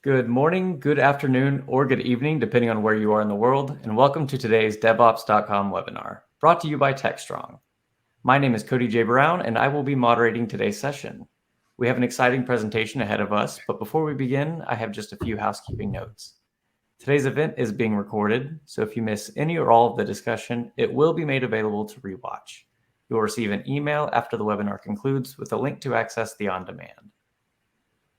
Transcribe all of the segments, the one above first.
Good morning, good afternoon, or good evening, depending on where you are in the world, and welcome to today's DevOps.com webinar, brought to you by TechStrong. My name is Cody J. Brown, and I will be moderating today's session. We have an exciting presentation ahead of us, but before we begin, I have just a few housekeeping notes. Today's event is being recorded, so if you miss any or all of the discussion, it will be made available to rewatch. You will receive an email after the webinar concludes with a link to access the on-demand.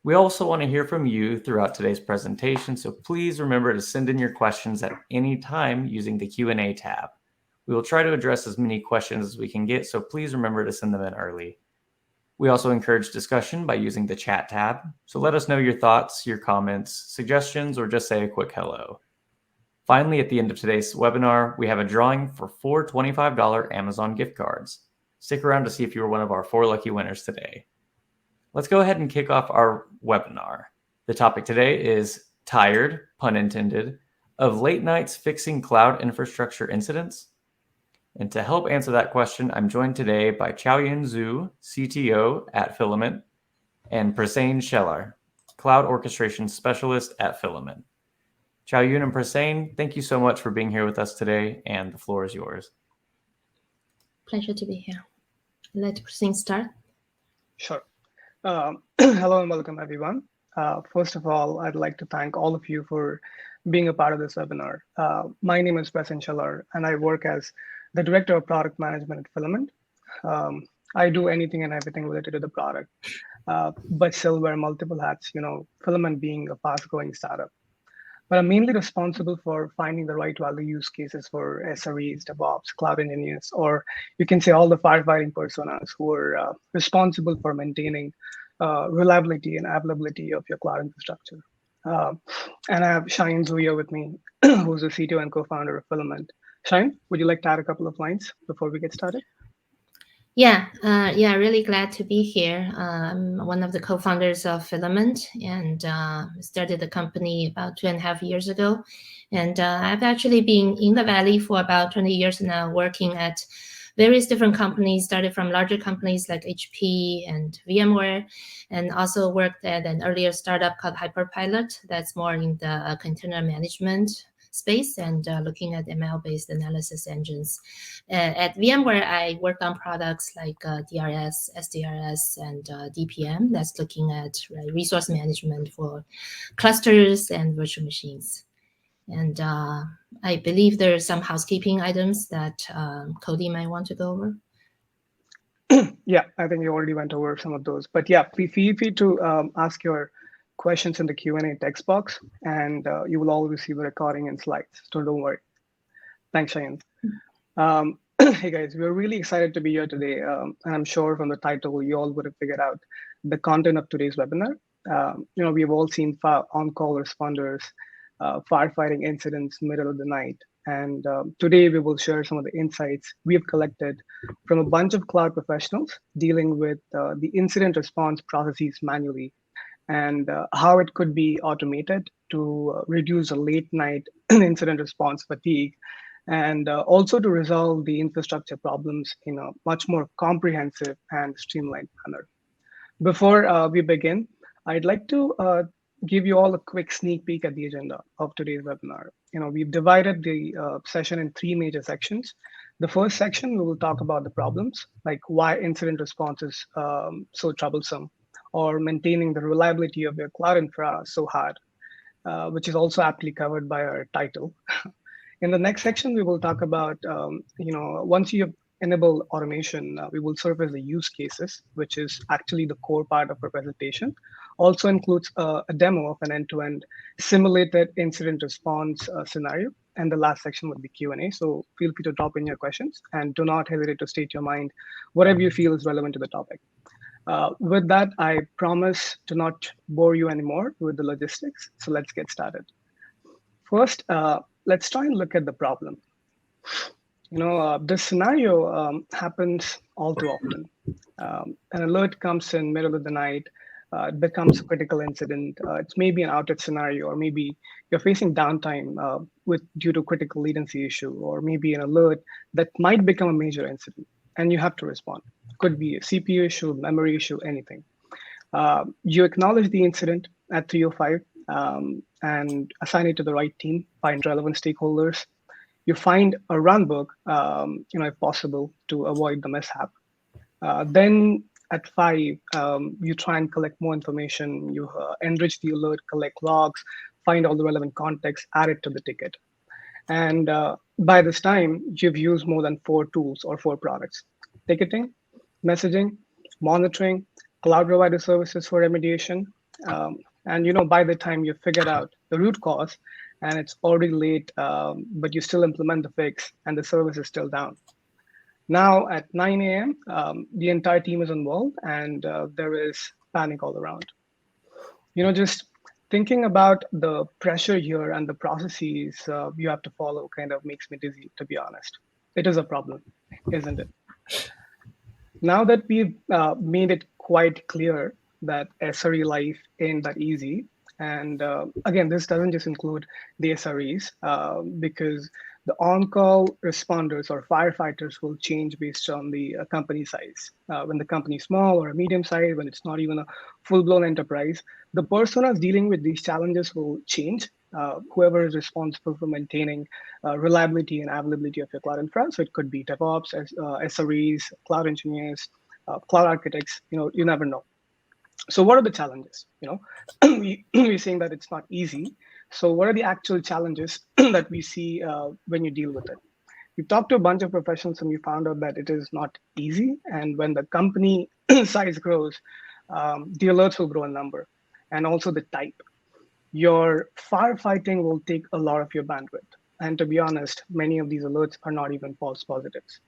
We also want to hear from you throughout today's presentation, so please remember to send in your questions at any time using the Q&A tab. We will try to address as many questions as we can get, so please remember to send them in early. We also encourage discussion by using the chat tab, so let us know your thoughts, your comments, suggestions, or just say a quick hello. Finally, at the end of today's webinar, we have a drawing for 4 $25 Amazon gift cards. Stick around to see if you are one of our 4 lucky winners today. Let's go ahead and kick off our webinar. The topic today is tired, pun intended, of late nights fixing cloud infrastructure incidents. And to help answer that question, I'm joined today by Xiaoyun Zhu, CTO at Filament, and Prasein Shelar, Cloud Orchestration Specialist at Filament. Xiaoyun and Prasein, thank you so much for being here with us today, and the floor is yours. Pleasure to be here. Let Prasein start. Sure. Hello and welcome, everyone. First of all, I'd like to thank all of you for being a part of this webinar. My name is Prasein Shelar, and I work as the Director of Product Management at Filament. I do anything and everything related to the product, but still wear multiple hats, Filament being a fast-growing startup. But I'm mainly responsible for finding the right value use cases for SREs, DevOps, cloud engineers, or you can say all the firefighting personas who are responsible for maintaining reliability and availability of your cloud infrastructure. And I have Xiaoyun Zhu here with me, who's the CTO and co-founder of Filament. Xiaoyun, would you like to add a couple of lines before we get started? Yeah, really glad to be here. I'm one of the co-founders of Filament and started the company about 2.5 years ago. And I've actually been in the Valley for about 20 years now, working at various different companies, started from larger companies like HP and VMware, and also worked at an earlier startup called Hyperpilot that's more in the container management space and looking at ML-based analysis engines. At VMware, I worked on products like DRS, SDRS, and DPM that's looking at resource management for clusters and virtual machines. And I believe there are some housekeeping items that Cody might want to go over. Yeah, I think you already went over some of those. But yeah, feel free to ask your questions in the Q&A text box, and you will all receive a recording and slides, so don't worry. Thanks, Xiaoyun. Hey guys, we're really excited to be here today, and I'm sure from the title you all would have figured out the content of today's webinar. We've all seen on-call responders, firefighting incidents middle of the night, and today we will share some of the insights we've collected from a bunch of cloud professionals dealing with the incident response processes manually, and how it could be automated to reduce a late night incident response fatigue, and also to resolve the infrastructure problems in a much more comprehensive and streamlined manner. Before we begin, I'd like to give you all a quick sneak peek at the agenda of today's webinar. We've divided the session in 3 major sections. The first section, we will talk about the problems, like why incident response is so troublesome, or maintaining the reliability of your cloud infra so hard, which is also aptly covered by our title. In the next section, we will talk about, once you enable automation, we will surface the use cases, which is actually the core part of our presentation. Also includes a demo of an end-to-end simulated incident response scenario. And the last section would be Q&A. So feel free to drop in your questions and do not hesitate to state your mind, whatever you feel is relevant to the topic. With that, I promise to not bore you anymore with the logistics. So let's get started. First, let's try and look at the problem. This scenario happens all too often. An alert comes in middle of the night. It becomes a critical incident. It's maybe an outage scenario, or maybe you're facing downtime due to critical latency issue, or maybe an alert that might become a major incident, and you have to respond. Could be a CPU issue, memory issue, anything. You acknowledge the incident at 3:05, and assign it to the right team, find relevant stakeholders. You find a runbook, if possible, to avoid the mishap. Then at 5, you try and collect more information. You enrich the alert, collect logs, find all the relevant context, add it to the ticket. And by this time, you've used more than 4 tools or 4 products: ticketing, messaging, monitoring, cloud provider services for remediation. And by the time you figured out the root cause and it's already late, but you still implement the fix and the service is still down. Now at 9 a.m., the entire team is involved and there is panic all around. Just thinking about the pressure here and the processes you have to follow kind of makes me dizzy, to be honest. It is a problem, isn't it? Now that we've made it quite clear that SRE life ain't that easy, and again, this doesn't just include the SREs, because the on-call responders or firefighters will change based on the company size. When the company is small or a medium size, when it's not even a full-blown enterprise, the personas dealing with these challenges will change. Whoever is responsible for maintaining reliability and availability of your cloud infra. So it could be DevOps, SREs, cloud engineers, cloud architects. You never know. So what are the challenges? We're saying that it's not easy. So what are the actual challenges that we see when you deal with it? We've talked to a bunch of professionals and we found out that it is not easy. And when the company size grows, the alerts will grow in number and also the type. Your firefighting will take a lot of your bandwidth. And to be honest, many of these alerts are not even false positives,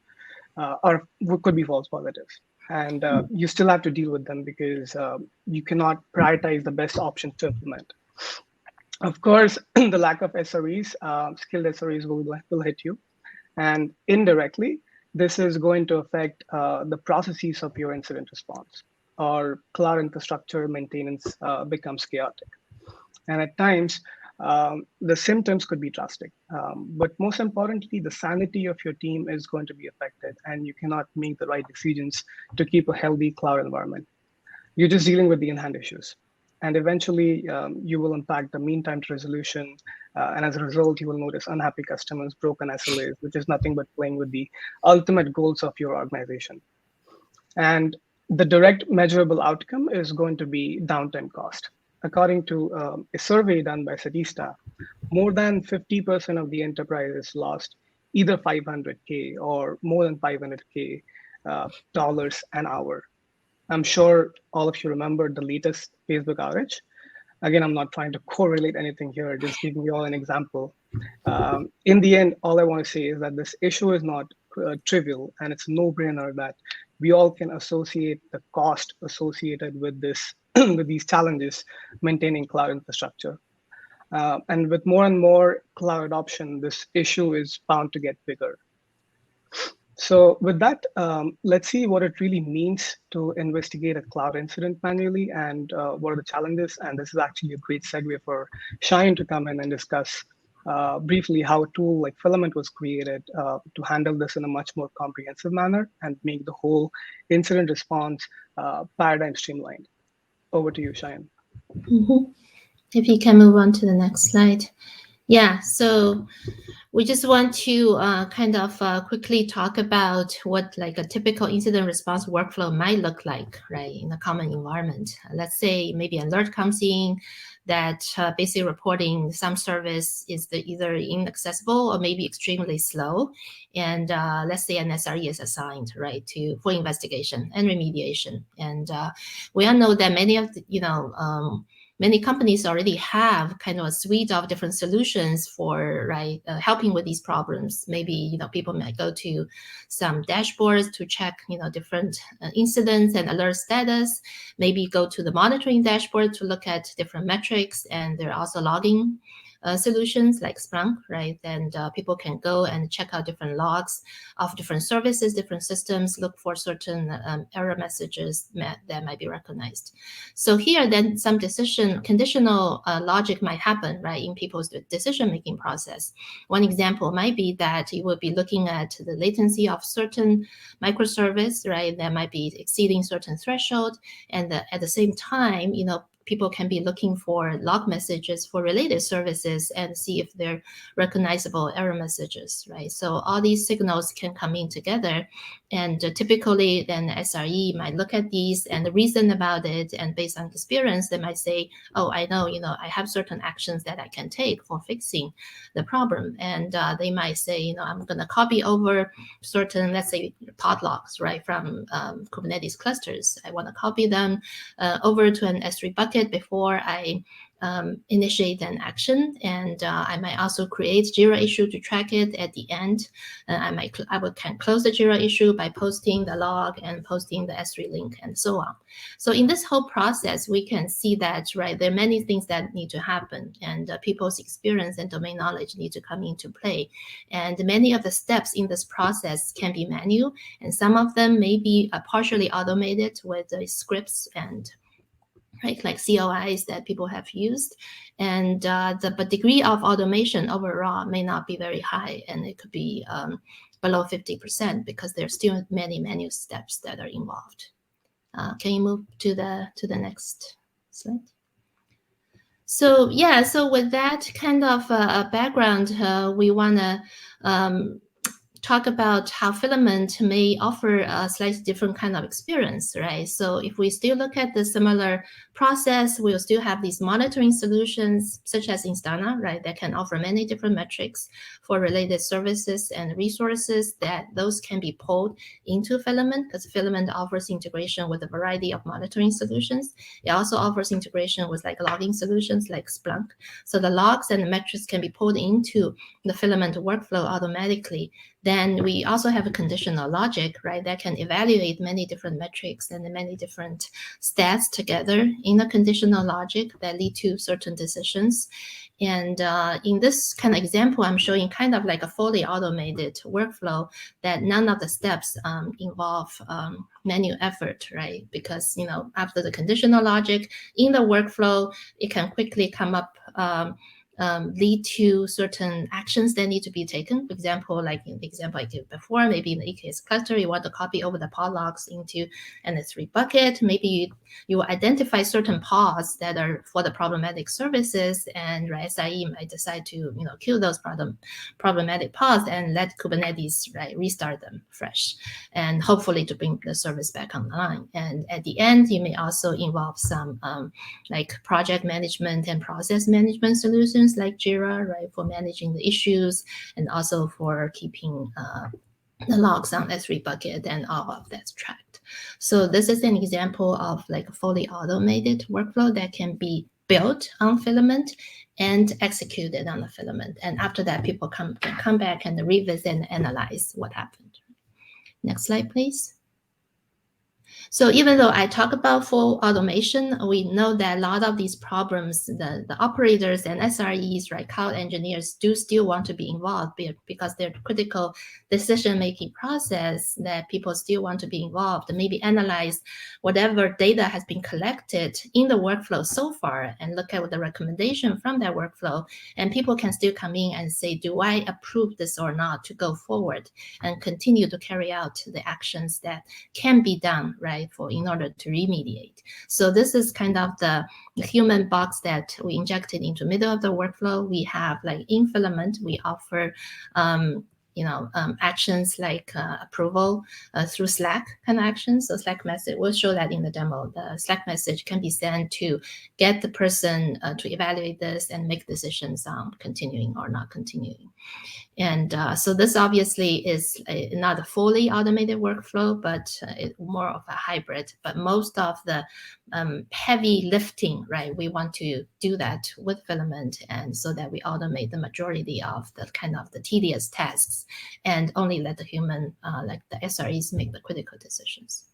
or could be false positives. And you still have to deal with them because you cannot prioritize the best options to implement. Of course, the lack of SREs, skilled SREs will hit you. And indirectly, this is going to affect the processes of your incident response, or cloud infrastructure maintenance becomes chaotic. And at times, the symptoms could be drastic. But most importantly, the sanity of your team is going to be affected, and you cannot make the right decisions to keep a healthy cloud environment. You're just dealing with the in-hand issues. And eventually, you will impact the mean time to resolution. And as a result, you will notice unhappy customers, broken SLAs, which is nothing but playing with the ultimate goals of your organization. And the direct measurable outcome is going to be downtime cost. According to a survey done by Statista, more than 50% of the enterprises lost either 500K or more than 500K dollars an hour. I'm sure all of you remember the latest Facebook outage. Again, I'm not trying to correlate anything here, just giving you all an example. In the end, all I want to say is that this issue is not trivial, and it's a no-brainer that we all can associate the cost associated with this, with these challenges, maintaining cloud infrastructure. And with more and more cloud adoption, this issue is bound to get bigger. So with that, let's see what it really means to investigate a cloud incident manually and what are the challenges. And this is actually a great segue for Cheyenne to come in and discuss briefly how a tool like Filament was created to handle this in a much more comprehensive manner and make the whole incident response paradigm streamlined. Over to you, Cheyenne. Mm-hmm. If you can move on to the next slide. Yeah, so we just want to kind of quickly talk about what like a typical incident response workflow might look like, right, in a common environment. Let's say maybe an alert comes in that basically reporting some service is either inaccessible or maybe extremely slow. And let's say an SRE is assigned, right, for investigation and remediation. And we all know that many of the, many companies already have kind of a suite of different solutions for helping with these problems. Maybe people might go to some dashboards to check different incidents and alert status. Maybe go to the monitoring dashboard to look at different metrics, and there are also logging solutions like Splunk, right? And people can go and check out different logs of different services, different systems, look for certain error messages that might be recognized. So here, then some conditional logic might happen, right, in people's decision-making process. One example might be that you will be looking at the latency of certain microservice, right, that might be exceeding certain threshold, and at the same time, people can be looking for log messages for related services and see if they're recognizable error messages, right? So all these signals can come in together, and typically then SRE might look at these and reason about it, and based on experience, they might say, oh, I know, I have certain actions that I can take for fixing the problem. And they might say, I'm going to copy over certain, let's say, pod logs, right, from Kubernetes clusters. I want to copy them over to an S3 bucket before I initiate an action, and I might also create Jira issue to track it at the end. I can close the Jira issue by posting the log and posting the S3 link and so on. So in this whole process, we can see that, right, there are many things that need to happen, and people's experience and domain knowledge need to come into play. And many of the steps in this process can be manual, and some of them may be partially automated with scripts and right, like COIs that people have used. And the degree of automation overall may not be very high, and it could be below 50% because there's still many manual steps that are involved. Can you move to the next slide? So yeah, so with that kind of background, we want to talk about how Filament may offer a slightly different kind of experience, right? So if we still look at the similar process, we'll still have these monitoring solutions such as Instana, right, that can offer many different metrics for related services and resources, that those can be pulled into Filament, because Filament offers integration with a variety of monitoring solutions. It also offers integration with like logging solutions like Splunk. So the logs and the metrics can be pulled into the Filament workflow automatically. Then we also have a conditional logic, right, that can evaluate many different metrics and many different stats together in a conditional logic that lead to certain decisions. And in this kind of example, I'm showing kind of like a fully automated workflow that none of the steps involve manual effort, right? Because, after the conditional logic in the workflow, it can quickly come up lead to certain actions that need to be taken. For example, like in the example I gave before, maybe in the EKS cluster, you want to copy over the pod logs into an S3 bucket. Maybe you will identify certain pods that are for the problematic services, and SRE might decide to kill those problematic pods and let Kubernetes restart them fresh, and hopefully to bring the service back online. And at the end, you may also involve some like project management and process management solutions like Jira, right, for managing the issues and also for keeping the logs on S3 bucket and all of that's tracked. So this is an example of like a fully automated workflow that can be built on Filament and executed on the Filament. And after that, people can come back and revisit and analyze what happened. Next slide, please. So even though I talk about full automation, we know that a lot of these problems, the operators and SREs, right, cloud engineers do still want to be involved because they're critical decision-making process that people still want to be involved and maybe analyze whatever data has been collected in the workflow so far and look at the recommendation from that workflow. And people can still come in and say, do I approve this or not to go forward and continue to carry out the actions that can be done, right, in order to remediate. So this is kind of the human box that we injected into middle of the workflow. We have like in Filament, we offer actions like approval through Slack kind of actions. So Slack message, we'll show that in the demo. The Slack message can be sent to get the person to evaluate this and make decisions on continuing or not continuing. And so this obviously is not a fully automated workflow, but more of a hybrid. But most of the heavy lifting, right, we want to do that with Filament, and so that we automate the majority of the kind of the tedious tasks and only let the human, like the SREs, make the critical decisions.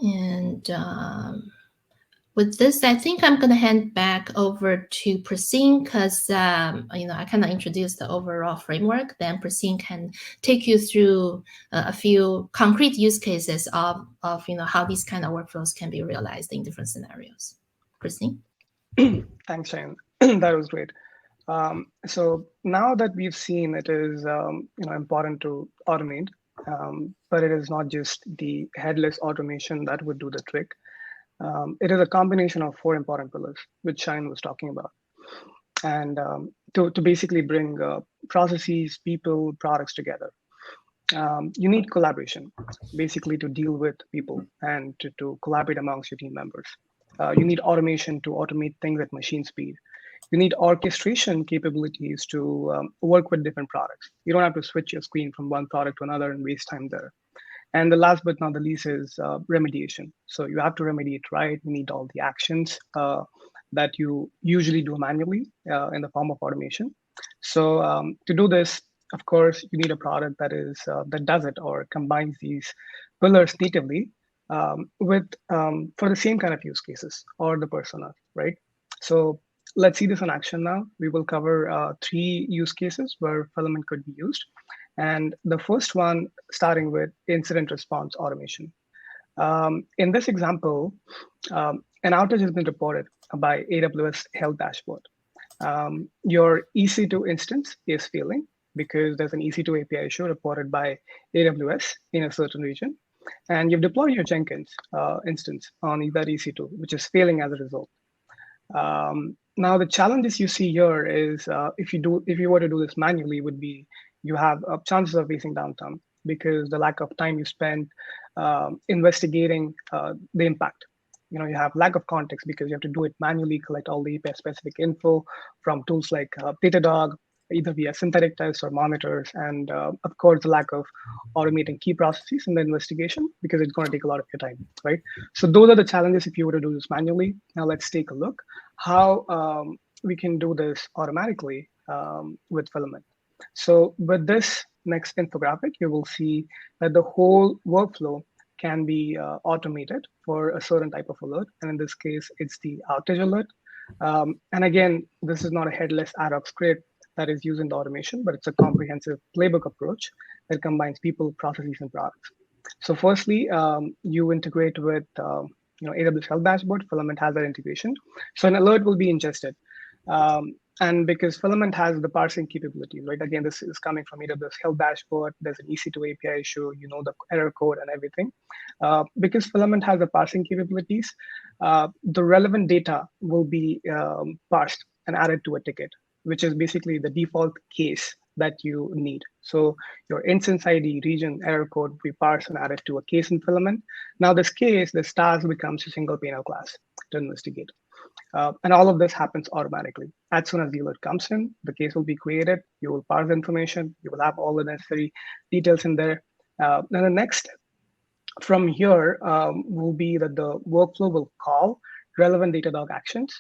And with this, I think I'm going to hand back over to Prasin because, I kind of introduced the overall framework. Then Prasin can take you through a few concrete use cases of how these kind of workflows can be realized in different scenarios. Prasin? Thanks, Shane. That was great. So now that we've seen it is important to automate, but it is not just the headless automation that would do the trick. It is a combination of 4 important pillars, which Shine was talking about. And to basically bring processes, people, products together. You need collaboration, basically to deal with people and to collaborate amongst your team members. You need automation to automate things at machine speed. You need orchestration capabilities to work with different products. You don't have to switch your screen from one product to another and waste time there. And the last but not the least is remediation. So you have to remediate, right? You need all the actions that you usually do manually in the form of automation. So to do this, of course, you need a product that does it or combines these pillars natively with for the same kind of use cases or the persona, right? So let's see this in action now. We will cover 3 use cases where Filament could be used. And the first one, starting with incident response automation. In this example, an outage has been reported by AWS Health Dashboard. Your EC2 instance is failing because there's an EC2 API issue reported by AWS in a certain region. And you've deployed your Jenkins instance on that EC2, which is failing as a result. Now, the challenges you see here is if you were to do this manually, would be you have chances of facing downtime because the lack of time you spend investigating the impact. You have lack of context because you have to do it manually, collect all the API specific info from tools like Datadog, either via synthetic tests or monitors, and of course the lack of automating key processes in the investigation because it's going to take a lot of your time, right? So those are the challenges if you were to do this manually. Now let's take a look how we can do this automatically with Filament. So with this next infographic, you will see that the whole workflow can be automated for a certain type of alert. And in this case, it's the outage alert. And again, this is not a headless ad hoc script that is used in the automation, but it's a comprehensive playbook approach that combines people, processes, and products. So firstly, you integrate with AWS Health Dashboard. Filament has that integration. So an alert will be ingested. And because Filament has the parsing capabilities, right? Again, this is coming from AWS Health Dashboard. There's an EC2 API issue, the error code and everything. Because Filament has the parsing capabilities, the relevant data will be parsed and added to a ticket, which is basically the default case that you need. So your instance ID, region, error code will be parsed and added to a case in Filament. Now this case, the stars becomes a single P&L class to investigate. And all of this happens automatically. As soon as the alert comes in, the case will be created. You will parse the information. You will have all the necessary details in there. Then the next step from here will be that the workflow will call relevant Datadog actions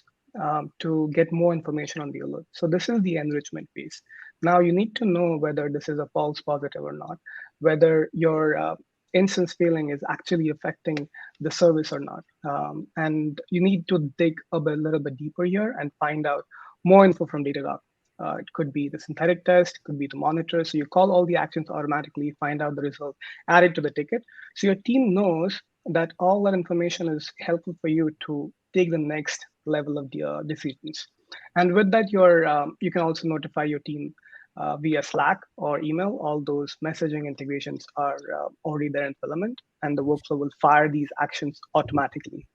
to get more information on the alert. So this is the enrichment piece. Now you need to know whether this is a false positive or not, whether your instance failing is actually affecting the service or not. And you need to dig a little bit deeper here and find out more info from Datadog. It could be the synthetic test, it could be the monitor. So you call all the actions automatically, find out the result, add it to the ticket. So your team knows that all that information is helpful for you to take the next level of decisions. And with that, you can also notify your team via Slack or email. All those messaging integrations are already there in Filament, and the workflow will fire these actions automatically.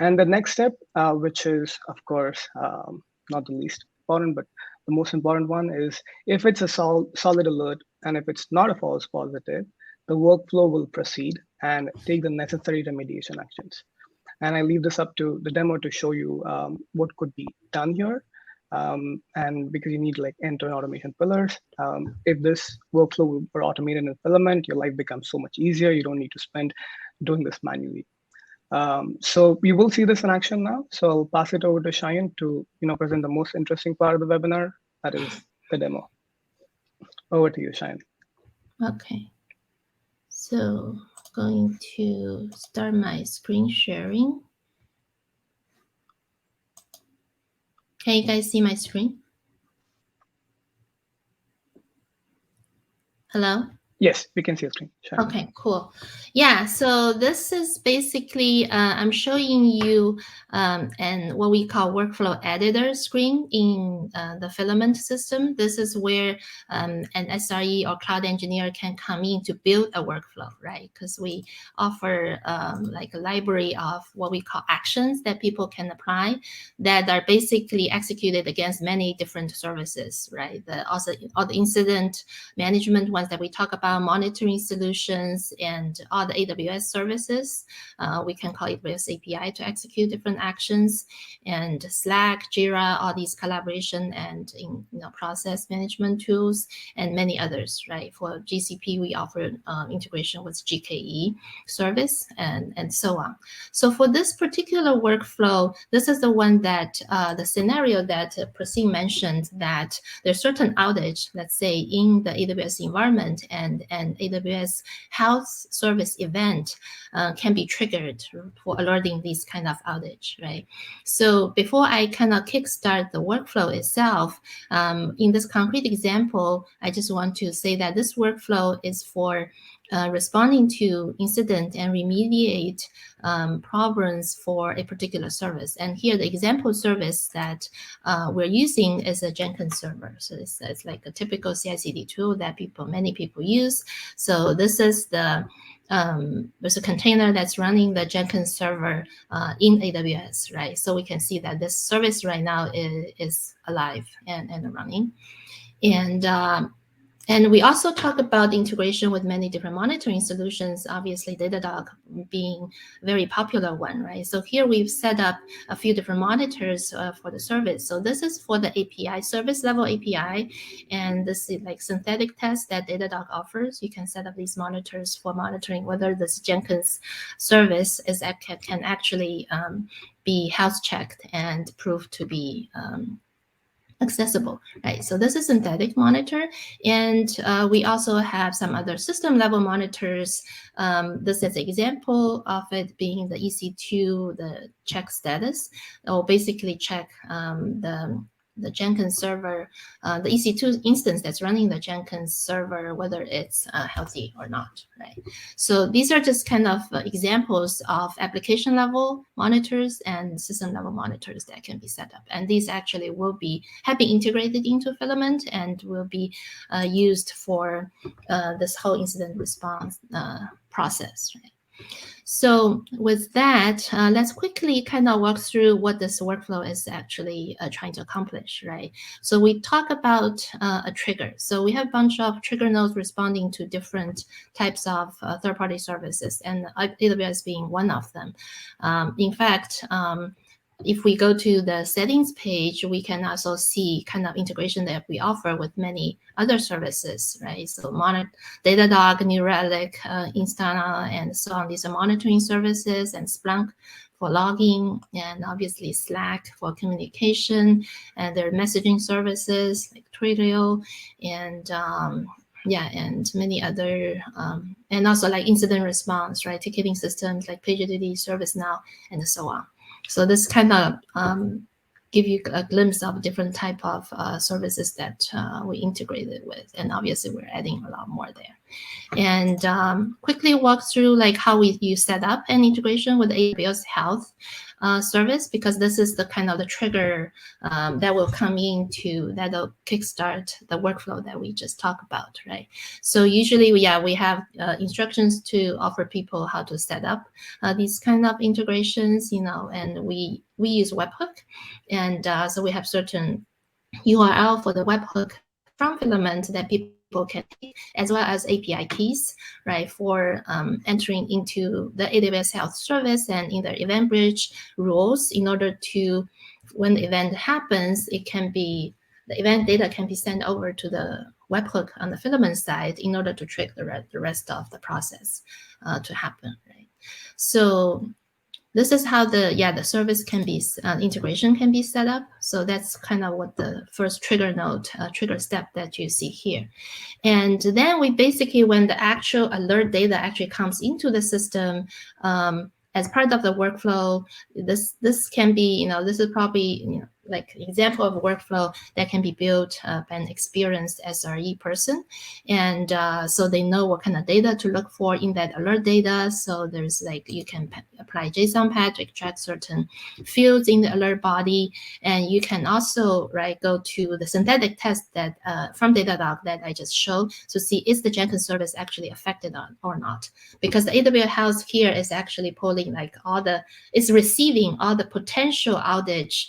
And the next step, which is, of course, not the least important, but the most important one is if it's a solid alert and if it's not a false positive, the workflow will proceed and take the necessary remediation actions. And I leave this up to the demo to show you what could be done here. And because you need like end-to-end automation pillars, if this workflow were automated in Filament, your life becomes so much easier. You don't need to spend doing this manually. So we will see this in action now. So I'll pass it over to Cheyenne to present the most interesting part of the webinar, that is the demo. Over to you, Cheyenne. Okay. So going to start my screen sharing. Can you guys see my screen? Hello? Yes, we can see a screen. Sure. Okay, cool. Yeah, so this is basically, I'm showing you and what we call workflow editor screen in the Filament system. This is where an SRE or cloud engineer can come in to build a workflow, right? Because we offer like a library of what we call actions that people can apply that are basically executed against many different services, right? Also all the incident management ones that we talk about, monitoring solutions, and all the AWS services. We can call AWS API to execute different actions, and Slack, Jira, all these collaboration and process management tools, and many others, right? For GCP, we offer integration with GKE service and so on. So for this particular workflow, this is the one that the scenario that Prasim mentioned, that there's certain outage, let's say in the AWS environment, and AWS health service event can be triggered for alerting these kind of outage, right? So before I kind of kickstart the workflow itself, in this concrete example, I just want to say that this workflow is for responding to incident and remediate problems for a particular service. And here the example service that we're using is a Jenkins server. So it's like a typical CI/CD tool that many people use. So this is there's a container that's running the Jenkins server in AWS, right? So we can see that this service right now is alive and running. And we also talk about integration with many different monitoring solutions, obviously Datadog being a very popular one, right? So here we've set up a few different monitors for the service. So this is for the API, service level API, and this is like synthetic test that Datadog offers. You can set up these monitors for monitoring whether this Jenkins service can actually be health checked and proved to be accessible, right? So this is synthetic monitor, and we also have some other system level monitors. This is an example of it being the EC2, the check status. It will basically check the Jenkins server, the EC2 instance that's running the Jenkins server, whether it's healthy or not, right? So these are just kind of examples of application level monitors and system level monitors that can be set up. And these actually have been integrated into Filament and will be used for this whole incident response process, right? So with that, let's quickly kind of walk through what this workflow is actually trying to accomplish, right? So we talk about a trigger. So we have a bunch of trigger nodes responding to different types of third-party services, and AWS being one of them. In fact, if we go to the settings page, we can also see kind of integration that we offer with many other services, right? So Datadog, New Relic, Instana, and so on. These are monitoring services, and Splunk for logging, and obviously Slack for communication, and their messaging services like Twilio, and and many other, and also like incident response, right? Ticketing systems like PagerDuty, ServiceNow, and so on. So this kind of give you a glimpse of different type of services that we integrated with, and obviously we're adding a lot more there. And quickly walk through like how you set up an integration with AWS Health service, because this is the kind of the trigger that will come into, that'll kickstart the workflow that we just talked about, right? So usually, we have instructions to offer people how to set up these kind of integrations, and we use webhook, and so we have certain URL for the webhook from Filament that people can take, as well as API keys, right, for entering into the AWS Health service and in the event bridge rules, in order to, when the event happens, the event data can be sent over to the webhook on the Filament side in order to trigger the rest of the process to happen, right? So this is how the service can be, integration can be set up. So that's kind of what the first trigger node, trigger step that you see here. And then we basically, when the actual alert data actually comes into the system, as part of the workflow, this can be, this is probably, like example of a workflow that can be built by an experienced SRE person. And so they know what kind of data to look for in that alert data. So there's like, you can apply JSON pad to extract certain fields in the alert body. And you can also, right, go to the synthetic test that from Datadog that I just showed to see is the Jenkins service actually affected or not. Because the AWS house here is actually pulling like it's receiving all the potential outage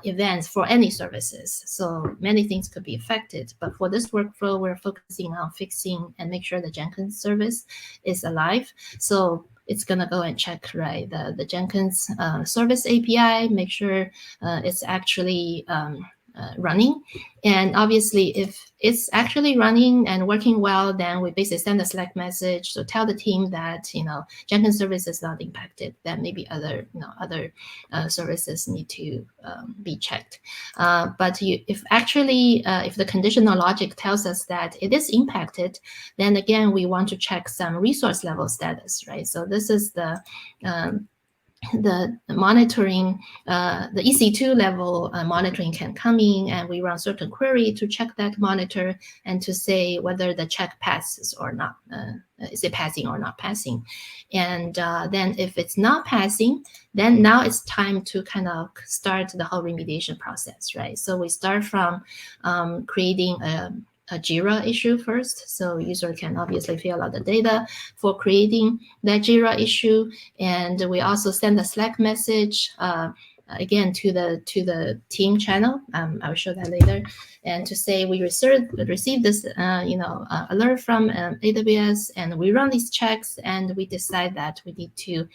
events for any services. So many things could be affected. But for this workflow, we're focusing on fixing and make sure the Jenkins service is alive. So it's going to go and check, right, the Jenkins service API, make sure it's actually running. And obviously, if it's actually running and working well, then we basically send a Slack message to tell the team that, Jenkins service is not impacted, that maybe other services need to be checked. But if the conditional logic tells us that it is impacted, then again, we want to check some resource level status, right? So this is the monitoring, the EC2 level monitoring can come in, and we run certain query to check that monitor and to say whether the check passes or not. Is it passing or not passing? And then if it's not passing, then now it's time to kind of start the whole remediation process, right? So we start from creating a JIRA issue first. So user can obviously fill out the data for creating that JIRA issue. And we also send a Slack message, again, to the team channel. I'll show that later. And to say we received this, alert from AWS, and we run these checks, and we decide that we need to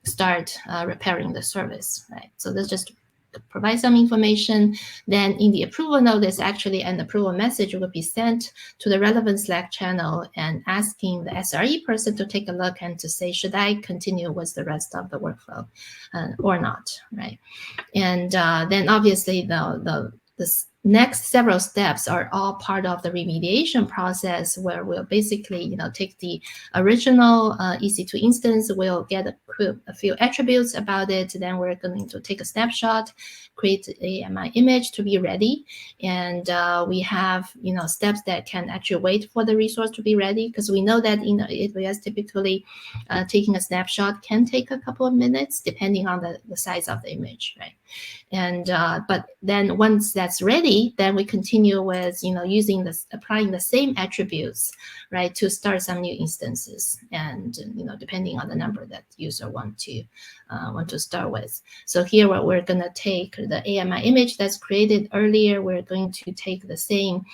start repairing the service, right? So that's just provide some information. Then in the approval notice, actually an approval message will be sent to the relevant Slack channel and asking the SRE person to take a look and to say, should I continue with the rest of the workflow or not, right? And then obviously the next several steps are all part of the remediation process, where we'll basically, take the original EC2 instance, we'll get a few attributes about it. Then we're going to take a snapshot, create a AMI image to be ready. And we have, steps that can actually wait for the resource to be ready, because we know that in AWS, typically taking a snapshot can take a couple of minutes, depending on the size of the image, right? And but then once that's ready, then we continue with applying the same attributes, right, to start some new instances, and depending on the number that user want to start with. So here, what we're going to take the AMI image that's created earlier, we're going to take the same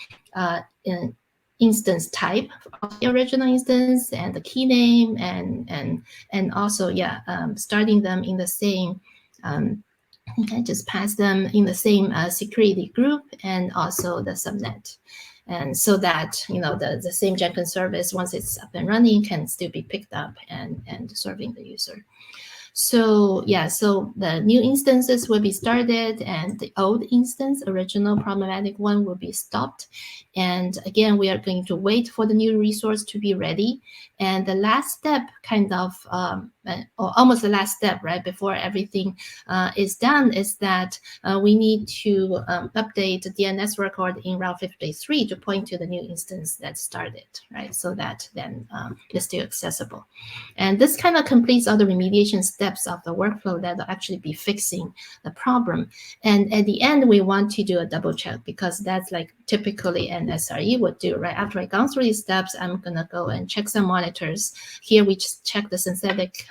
instance type of the original instance and the key name, and also starting them in the same. I just pass them in the same security group and also the subnet. And so that, the same Jenkins service, once it's up and running, can still be picked up and serving the user. So so the new instances will be started, and the old instance, original problematic one, will be stopped. And again, we are going to wait for the new resource to be ready. And the last step, or almost the last step, right, before everything is done, is that we need to update the DNS record in Route 53 to point to the new instance that started, right? So that then is still accessible. And this kind of completes all the remediation steps of the workflow that will actually be fixing the problem. And at the end, we want to do a double check, because that's like typically an SRE would do, right? After I've gone through these steps, I'm going to go and check some monitors. Here, we just check the synthetic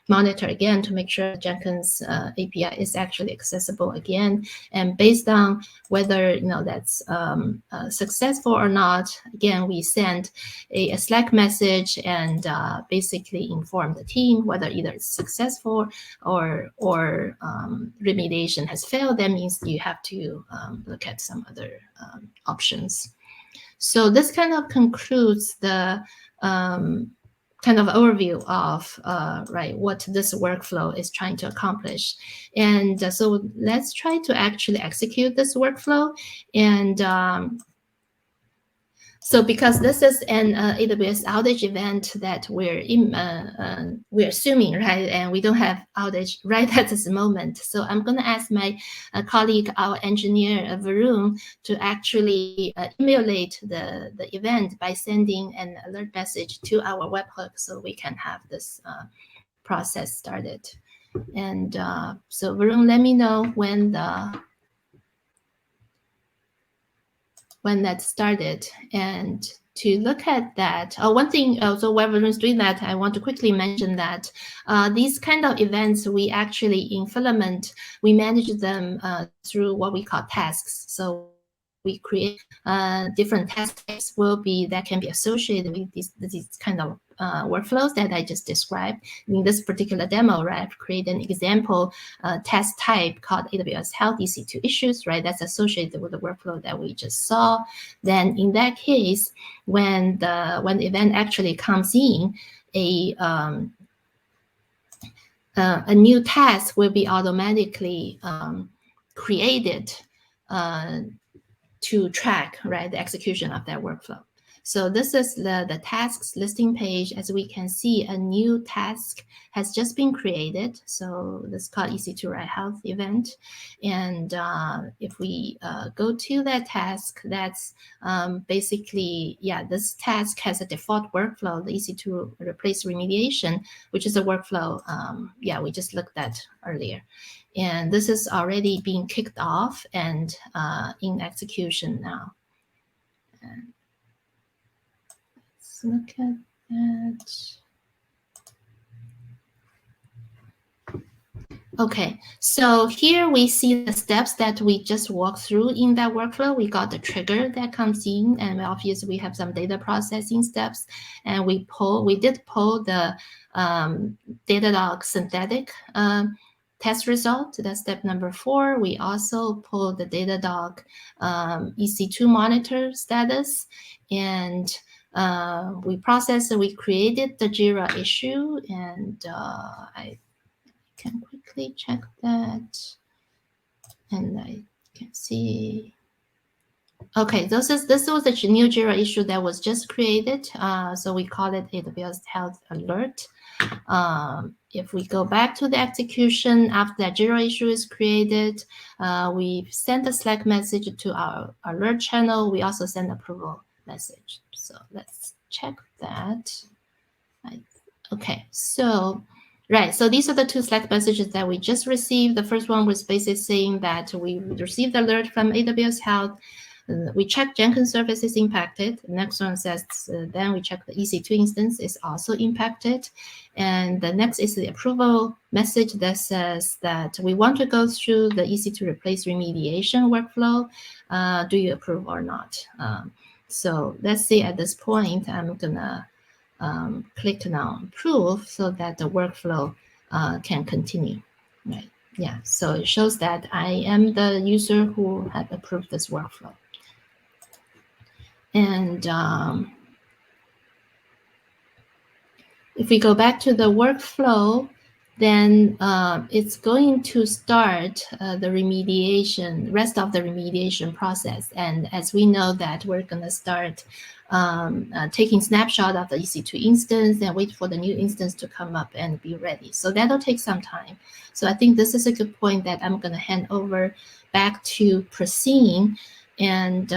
monitor again to make sure Jenkins API is actually accessible again. And based on whether that's successful or not, again, we send a Slack message and basically inform the team whether either it's successful or remediation has failed. That means you have to look at some other options. So this kind of concludes the kind of overview of what this workflow is trying to accomplish. And so let's try to actually execute this workflow. And So because this is an AWS outage event that we're assuming, right, and we don't have outage right at this moment. So I'm going to ask my colleague, our engineer Varun, to actually emulate the event by sending an alert message to our webhook, so we can have this process started. And so Varun, let me know when that started. And to look at that, one thing, so while Varun's doing that, I want to quickly mention that these kind of events, we actually, in Filament, we manage them through what we call tasks. So we create different task types that can be associated with these kind of workflows that I just described. In this particular demo, right, I've created an example task type called AWS Health EC2 issues, right? That's associated with the workflow that we just saw. Then in that case, when the event actually comes in, a new task will be automatically created to track, right, the execution of that workflow. So this is the tasks listing page. As we can see, a new task has just been created. So this is called EC2 Right Health event. And if we go to that task, that's basically, yeah, this task has a default workflow, the EC2 replace remediation, which is a workflow, yeah, we just looked at earlier. And this is already being kicked off and in execution now. And let's look at that. Okay, so here we see the steps that we just walked through in that workflow. We got the trigger that comes in, and obviously we have some data processing steps, and we did pull the Datadog synthetic test result. That's step number 4. We also pulled the Datadog EC2 monitor status, and we processed, we created the JIRA issue, and I can quickly check that, and I can see. Okay, this was the new JIRA issue that was just created. So we call it AWS Health Alert. If we go back to the execution after that JIRA issue is created, we send a Slack message to our alert channel. We also send approval message. So let's check that. Okay, so right, so these are the 2 Slack messages that we just received. The first one was basically saying that we received alert from AWS Health. We check Jenkins service is impacted. The next one says, then we check the EC2 instance is also impacted. And the next is the approval message that says that we want to go through the EC2 replace remediation workflow. Do you approve or not? So let's see, at this point, I'm gonna click now approve so that the workflow can continue, right? Yeah, so it shows that I am the user who had approved this workflow. And if we go back to the workflow, then it's going to start the rest of the remediation process. And as we know that we're going to start taking snapshot of the EC2 instance and wait for the new instance to come up and be ready. So that'll take some time. So I think this is a good point that I'm going to hand over back to Prasim, and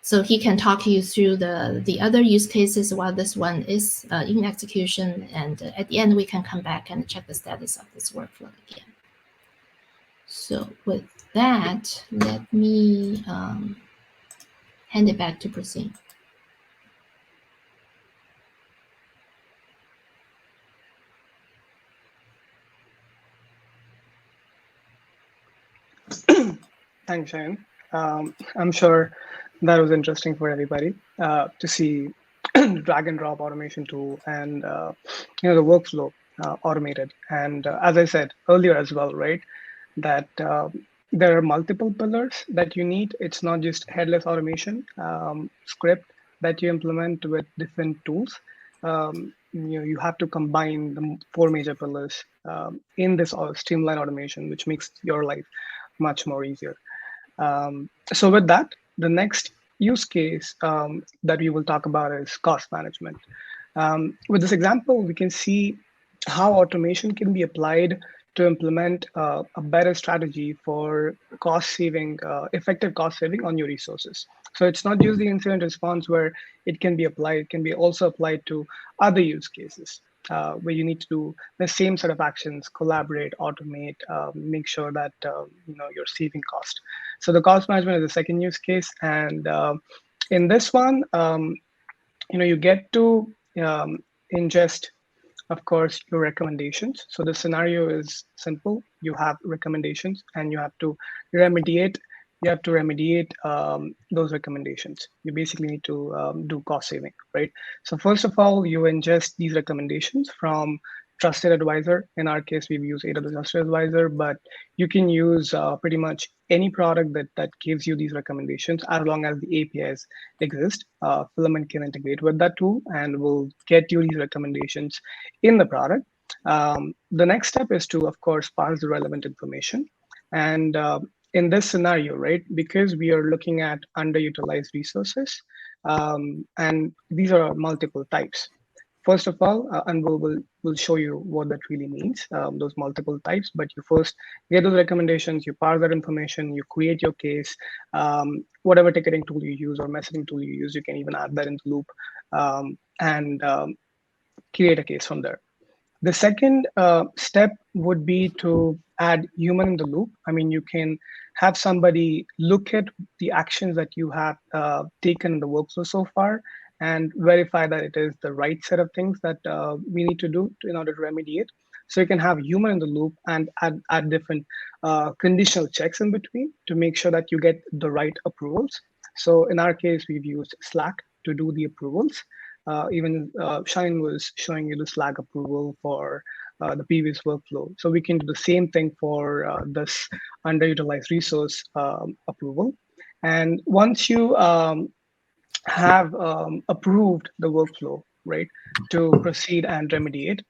so he can talk you through the other use cases while this one is in execution. And at the end, we can come back and check the status of this workflow again. So with that, let me hand it back to Prasim. Thanks, Sharon. I'm sure that was interesting for everybody to see drag and drop automation tool and the workflow automated. And as I said earlier as well, right, that there are multiple pillars that you need. It's not just headless automation script that you implement with different tools. You have to combine the 4 major pillars in this streamline automation, which makes your life much more easier. So with that, the next use case that we will talk about is cost management. With this example, we can see how automation can be applied to implement a better strategy for cost saving, effective cost saving on your resources. So it's not just the incident response where it can be applied, it can be also applied to other use cases where you need to do the same sort of actions, collaborate, automate, make sure that you're saving cost. So the cost management is the second use case, and in this one, you get to ingest, of course, your recommendations. So the scenario is simple. You have recommendations and you have to remediate. Those recommendations. You basically need to do cost saving, right? So first of all, you ingest these recommendations from trusted advisor. In our case, we've used AWS Trusted Advisor, but you can use pretty much any product that gives you these recommendations as long as the APIs exist. Filament can integrate with that tool and will get you these recommendations in the product. The next step is to, of course, parse the relevant information. And in this scenario, right, because we are looking at underutilized resources, and these are multiple types. First of all, and we'll show you what that really means, those multiple types. But you first get those recommendations, you parse that information, you create your case, whatever ticketing tool you use or messaging tool you use, you can even add that into loop and create a case from there. The second step would be to add human in the loop. I mean, you can have somebody look at the actions that you have taken in the workflow so far and verify that it is the right set of things that we need to do in order to remediate. So you can have human in the loop and add different conditional checks in between to make sure that you get the right approvals. So in our case, we've used Slack to do the approvals. Even Shine was showing you the Slack approval for the previous workflow. So we can do the same thing for this underutilized resource approval. And once you have approved the workflow, right, to proceed and remediate,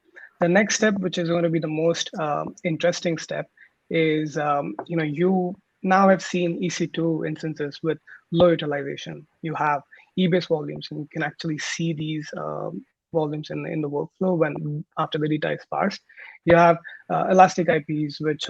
the next step, which is going to be the most interesting step, is you now have seen EC2 instances with low utilization. You have EBS volumes, and you can actually see these volumes in the workflow when after the data is parsed. You have elastic IPs, which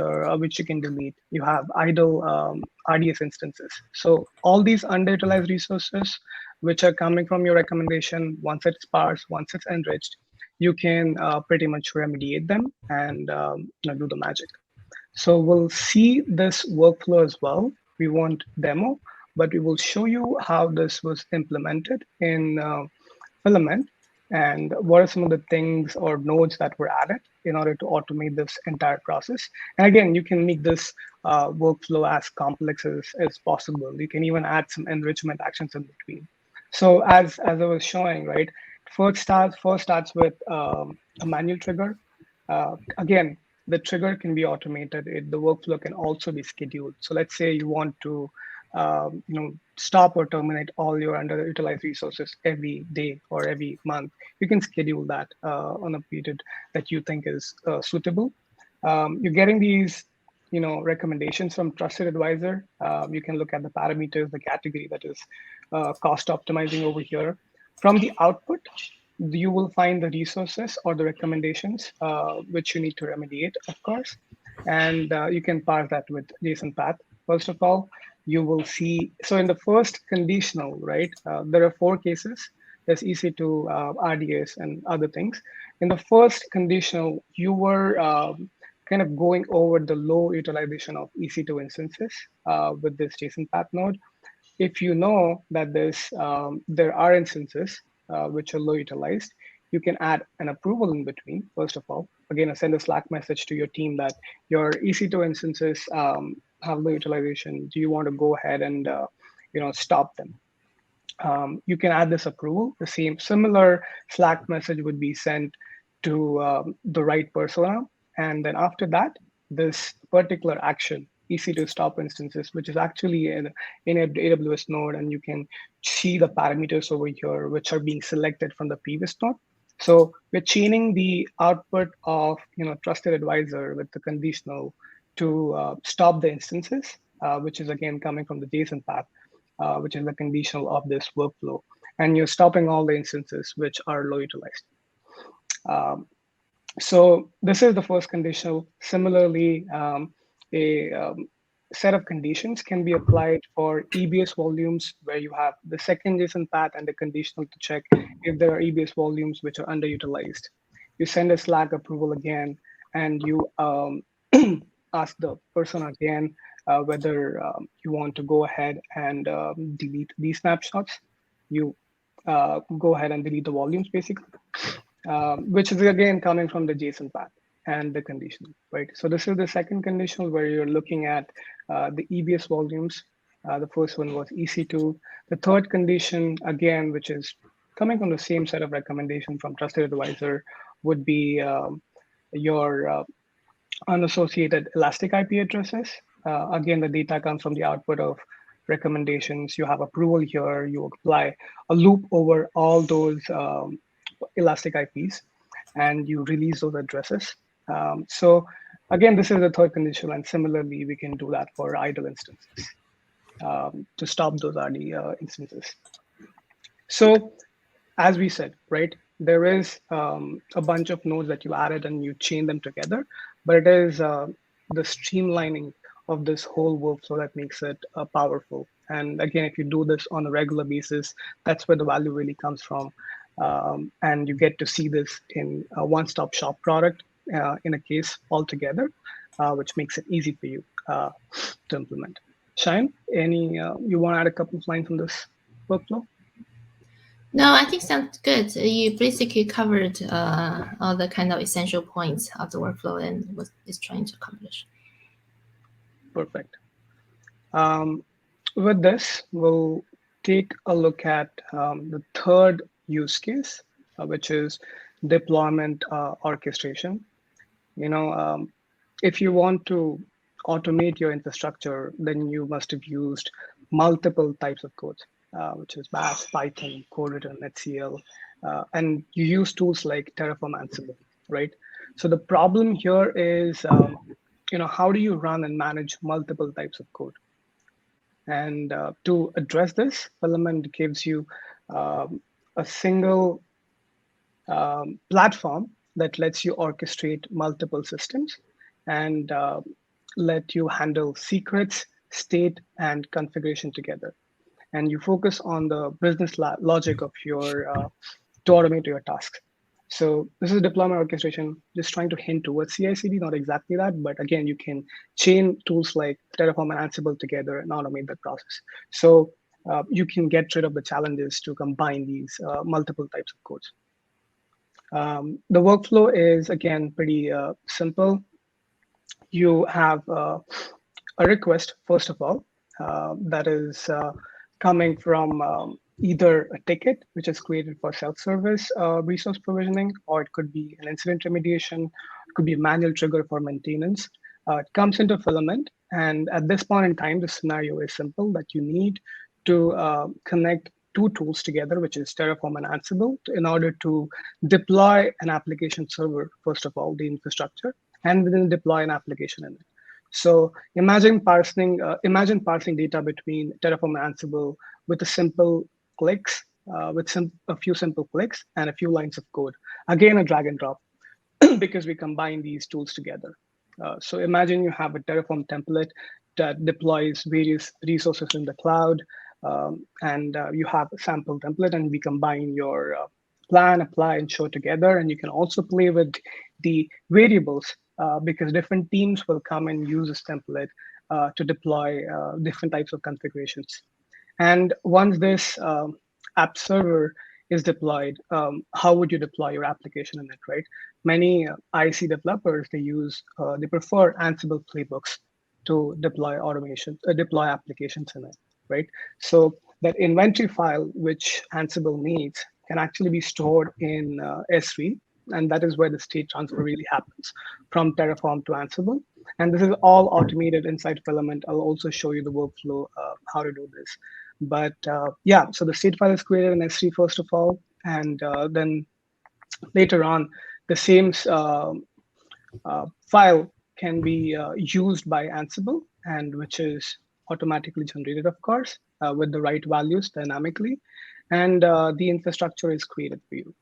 you can delete. You have idle RDS instances. So all these underutilized resources, which are coming from your recommendation, once it's parsed, once it's enriched, you can pretty much remediate them and do the magic. So we'll see this workflow as well. We won't demo, but we will show you how this was implemented in Filament and what are some of the things or nodes that were added in order to automate this entire process. And again, you can make this workflow as complex as possible. You can even add some enrichment actions in between. So as I was showing, right, first starts with a manual trigger. Again, the trigger can be automated. The workflow can also be scheduled. So let's say you want to stop or terminate all your underutilized resources every day or every month. You can schedule that on a period that you think is suitable. You're getting these recommendations from Trusted Advisor. You can look at the parameters, the category that is cost optimizing over here. From the output, you will find the resources or the recommendations which you need to remediate, of course. And you can parse that with JSON path. First of all, you will see, so in the first conditional, right, there are 4 cases. There's EC2, RDS, and other things. In the first conditional, you were kind of going over the low utilization of EC2 instances with this JSON path node. If you know that there are instances which are low utilized, you can add an approval in between, first of all. Again, send a Slack message to your team that your EC2 instances have low utilization. Do you want to go ahead and stop them? You can add this approval. The similar Slack message would be sent to the right persona. And then after that, this particular action, EC2 stop instances, which is actually in an AWS node, and you can see the parameters over here, which are being selected from the previous node. So we're chaining the output of Trusted Advisor with the conditional to stop the instances, which is again coming from the JSON path. which is the conditional of this workflow. And you're stopping all the instances which are low utilized. So this is the first conditional. Similarly, a set of conditions can be applied for EBS volumes where you have the second JSON path and the conditional to check if there are EBS volumes which are underutilized. You send a Slack approval again, and you ask the person again whether you want to go ahead and delete these snapshots. You go ahead and delete the volumes, basically. Which is again coming from the JSON path and the conditional, right? So this is the second conditional where you're looking at the EBS volumes. The first one was EC2. The third condition, again, which is coming from the same set of recommendations from Trusted Advisor, would be your unassociated elastic IP addresses. Again, the data comes from the output of recommendations. You have approval here. You apply a loop over all those elastic IPs, and you release those addresses. So again, this is the third condition, and similarly, we can do that for idle instances to stop those RD instances. So as we said, right, there is a bunch of nodes that you added and you chain them together, but it is the streamlining of this whole workflow that makes it powerful. And again, if you do this on a regular basis, that's where the value really comes from. And you get to see this in a one-stop shop product in a case altogether, which makes it easy for you to implement. Shine, you want to add a couple of lines on this workflow? No, I think sounds good. You basically covered all the kind of essential points of the workflow and what it's trying to accomplish. Perfect. With this, we'll take a look at the third use case, which is deployment orchestration. If you want to automate your infrastructure, then you must have used multiple types of code, which is Bash, Python, CodeWritten, HCL, and you use tools like Terraform, Ansible, right? So the problem here is, how do you run and manage multiple types of code? And to address this, Filament gives you a single platform that lets you orchestrate multiple systems and let you handle secrets, state, and configuration together. And you focus on the business logic of your to automate your tasks. So this is deployment orchestration, just trying to hint towards CI/CD, not exactly that, but again, you can chain tools like Terraform and Ansible together and automate that process. So you can get rid of the challenges to combine these multiple types of codes. The workflow is, again, pretty simple. You have a request, first of all, that is coming from either a ticket, which is created for self-service resource provisioning, or it could be an incident remediation, it could be a manual trigger for maintenance. It comes into Filament, and at this point in time, the scenario is simple, that you need to connect two tools together, which is Terraform and Ansible, in order to deploy an application server, first of all, the infrastructure, and then deploy an application in it. So imagine parsing data between Terraform and Ansible with a simple clicks, a few simple clicks and a few lines of code. Again, a drag and drop, because we combine these tools together. So imagine you have a Terraform template that deploys various resources in the cloud, and you have a sample template, and we combine your plan, apply, and show together. And you can also play with the variables because different teams will come and use this template to deploy different types of configurations. And once this app server is deployed, how would you deploy your application in it, right? Many IC developers, they prefer Ansible playbooks to deploy deploy applications in it, right? So that inventory file, which Ansible needs, can actually be stored in SRE, and that is where the state transfer really happens from Terraform to Ansible. And this is all automated inside Filament. I'll also show you the workflow, how to do this. But yeah, so the state file is created in S3 first of all, and then later on, the same file can be used by Ansible, and which is automatically generated, of course. with the right values dynamically, and the infrastructure is created for you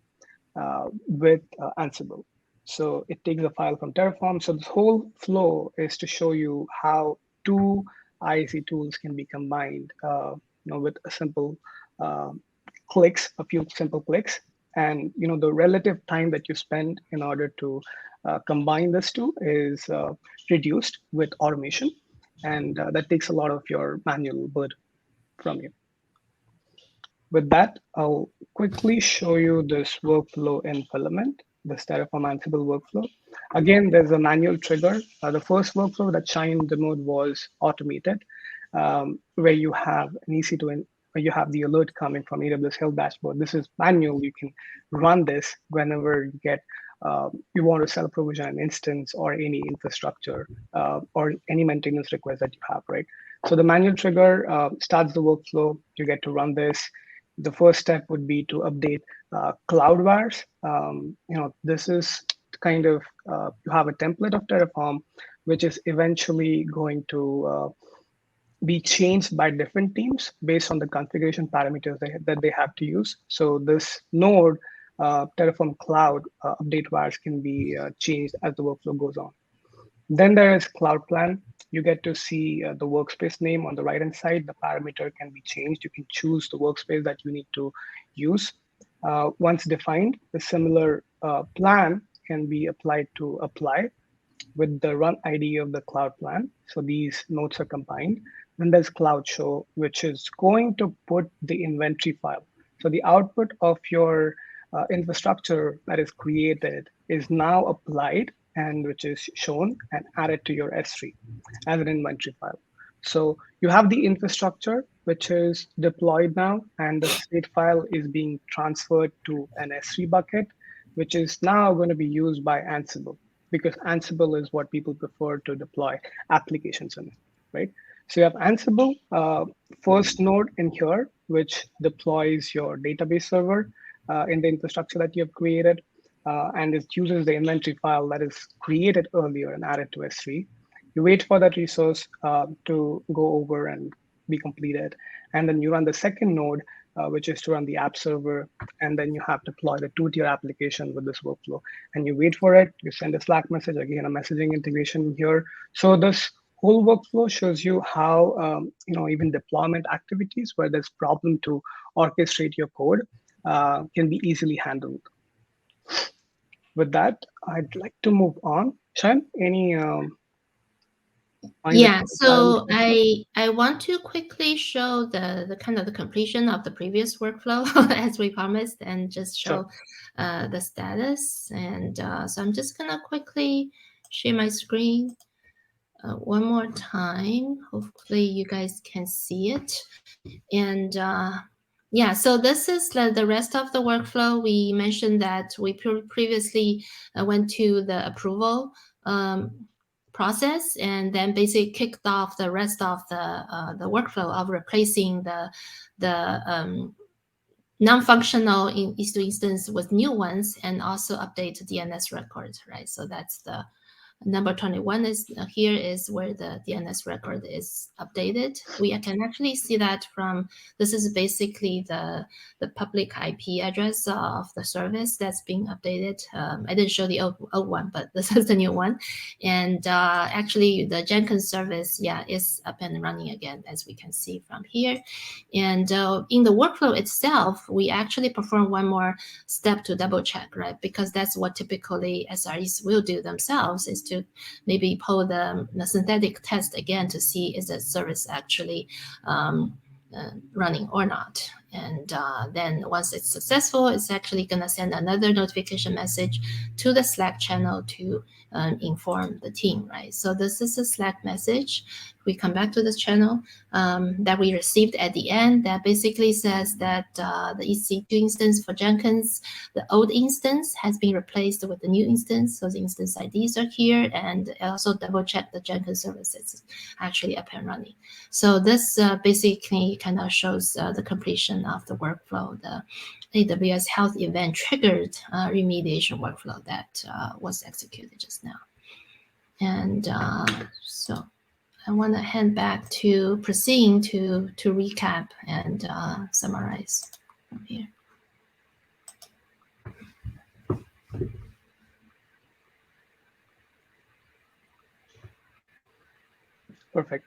with Ansible. So it takes a file from Terraform. So this whole flow is to show you how two IAC tools can be combined, with a simple clicks, a few simple clicks, and the relative time that you spend in order to combine this two is reduced with automation, and that takes a lot of your manual burden from you. With that, I'll quickly show you this workflow in Filament, this Terraform Ansible workflow. Again, there's a manual trigger. The first workflow that Shine demoed was automated, where you have an where you have the alert coming from AWS Health Dashboard. This is manual. You can run this whenever you get you want to self-provision an instance or any infrastructure or any maintenance request that you have, right? So the manual trigger starts the workflow. You get to run this. The first step would be to update Cloudwares. This is kind of, you have a template of Terraform, which is eventually going to be changed by different teams based on the configuration parameters that they have to use. So this node, Terraform Cloud update wires can be changed as the workflow goes on. Then there is Cloud Plan. You get to see the workspace name on the right-hand side. The parameter can be changed. You can choose the workspace that you need to use. Once defined, the similar plan can be applied to apply with the run ID of the Cloud Plan. So these nodes are combined. Then there's Cloud Show, which is going to put the inventory file. So the output of your infrastructure that is created is now applied, and which is shown and added to your S3 as an inventory file. So you have the infrastructure, which is deployed now, and the state file is being transferred to an S3 bucket, which is now going to be used by Ansible, because Ansible is what people prefer to deploy applications in, right? So you have Ansible, first node in here, which deploys your database server in the infrastructure that you have created. And it uses the inventory file that is created earlier and added to S3. You wait for that resource to go over and be completed. And then you run the second node, which is to run the app server. And then you have to deploy the two-tier application with this workflow. And you wait for it. You send a Slack message, again, a messaging integration here. So this whole workflow shows you how, even deployment activities where there's problem to orchestrate your code can be easily handled. With that, I'd like to move on. Shan, any? Yeah, so I want to quickly show the kind of the completion of the previous workflow as we promised, and just show the status. And so I'm just gonna quickly share my screen one more time. Hopefully you guys can see it. And yeah, so this is the rest of the workflow. We mentioned that we previously went to the approval process, and then basically kicked off the rest of the workflow of replacing the non-functional EC2 instance with new ones, and also update the DNS record, right? So that's the number 21 is here is where the DNS record is updated. We can actually see that from, this is basically the public IP address of the service that's being updated. I didn't show the old one, but this is the new one. And actually the Jenkins service, is up and running again, as we can see from here. And in the workflow itself, we actually perform one more step to double check, right? Because that's what typically SREs will do themselves, is to maybe pull the synthetic test again to see is the service actually running or not. And then once it's successful, it's actually going to send another notification message to the Slack channel to inform the team, right? So this is a Slack message. We come back to this channel that we received at the end that basically says that the EC2 instance for Jenkins, the old instance has been replaced with the new instance. So the instance IDs are here, and also double check the Jenkins services actually up and running. So this basically kind of shows the completion of the workflow, the AWS Health event triggered remediation workflow that was executed just now. And so I want to hand back to Prasin to recap and summarize from here. Perfect.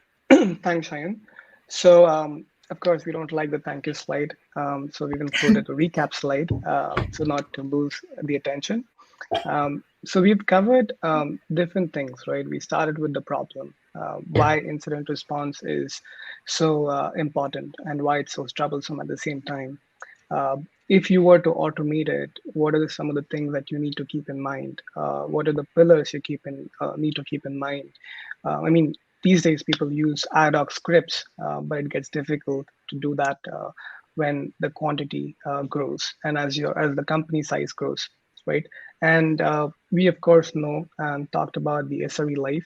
Thanks, Cheyenne. So, of course, we don't like the thank you slide. So we've included a recap slide, so not to lose the attention. So we've covered different things, right? We started with the problem, why incident response is so important and why it's so troublesome at the same time. If you were to automate it, what are some of the things that you need to keep in mind? What are the pillars you need to keep in mind? I mean, these days people use ad hoc scripts, but it gets difficult to do that when the quantity grows and as the company size grows, right? And we of course know and talked about the SRE life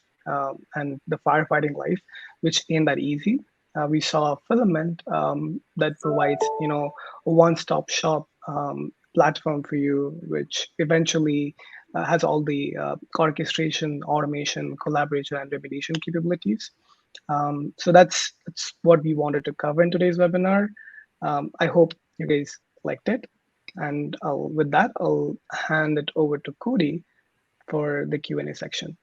and the firefighting life, which ain't that easy. We saw Filament that provides, a one-stop shop platform for you, which eventually has all the orchestration, automation, collaboration, and remediation capabilities. So that's what we wanted to cover in today's webinar. I hope you guys liked it. And with that, I'll hand it over to Cody for the Q&A section.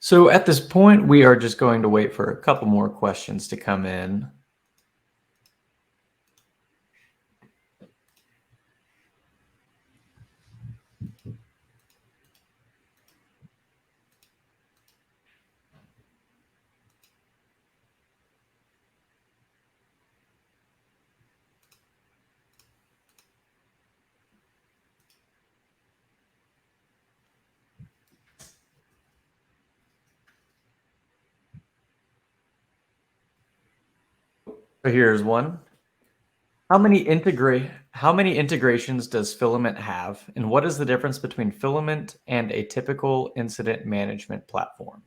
So at this point, we are just going to wait for a couple more questions to come in. So here's one. How many integrations does Filament have, and what is the difference between Filament and a typical incident management platform?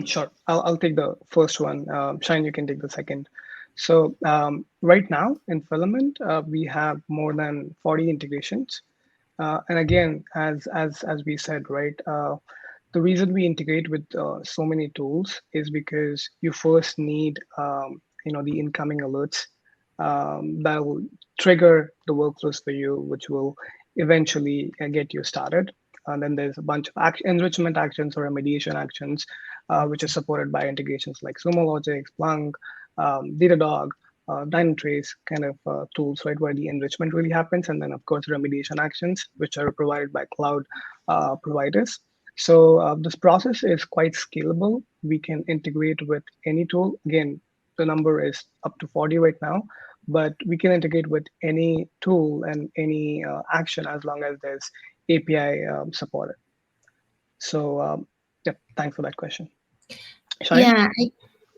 Sure, I'll take the first one. Shine, you can take the second. So right now in Filament, we have more than 40 integrations. And again, as we said, right, the reason we integrate with so many tools is because you first need, the incoming alerts that will trigger the workflows for you, which will eventually get you started. And then there's a bunch of enrichment actions or remediation actions, which are supported by integrations like Sumo Logic, Splunk, Datadog, Dynatrace kind of tools, right, where the enrichment really happens. And then, of course, remediation actions, which are provided by cloud providers. So this process is quite scalable. We can integrate with any tool. Again, the number is up to 40 right now, but we can integrate with any tool and any action as long as there's API supported. So yeah, thanks for that question. Shine? Yeah,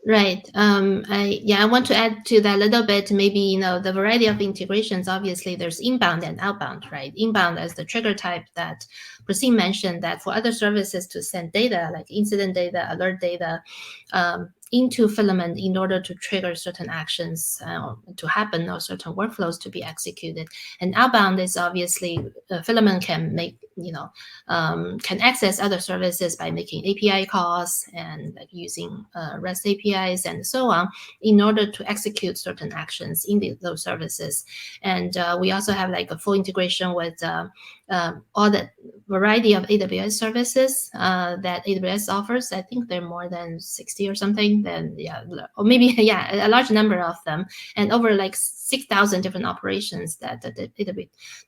right. I want to add to that a little bit. Maybe the variety of integrations. Obviously, there's inbound and outbound, right? Inbound as the trigger type that Prasin mentioned, that for other services to send data like incident data, alert data, into Filament in order to trigger certain actions to happen or certain workflows to be executed. And outbound is obviously Filament can make, can access other services by making API calls and using REST APIs and so on in order to execute certain actions in those services. And we also have like a full integration with all the variety of AWS services that AWS offers. I think there are more than 60 or something. Then or maybe a large number of them, and over like 6,000 different operations that the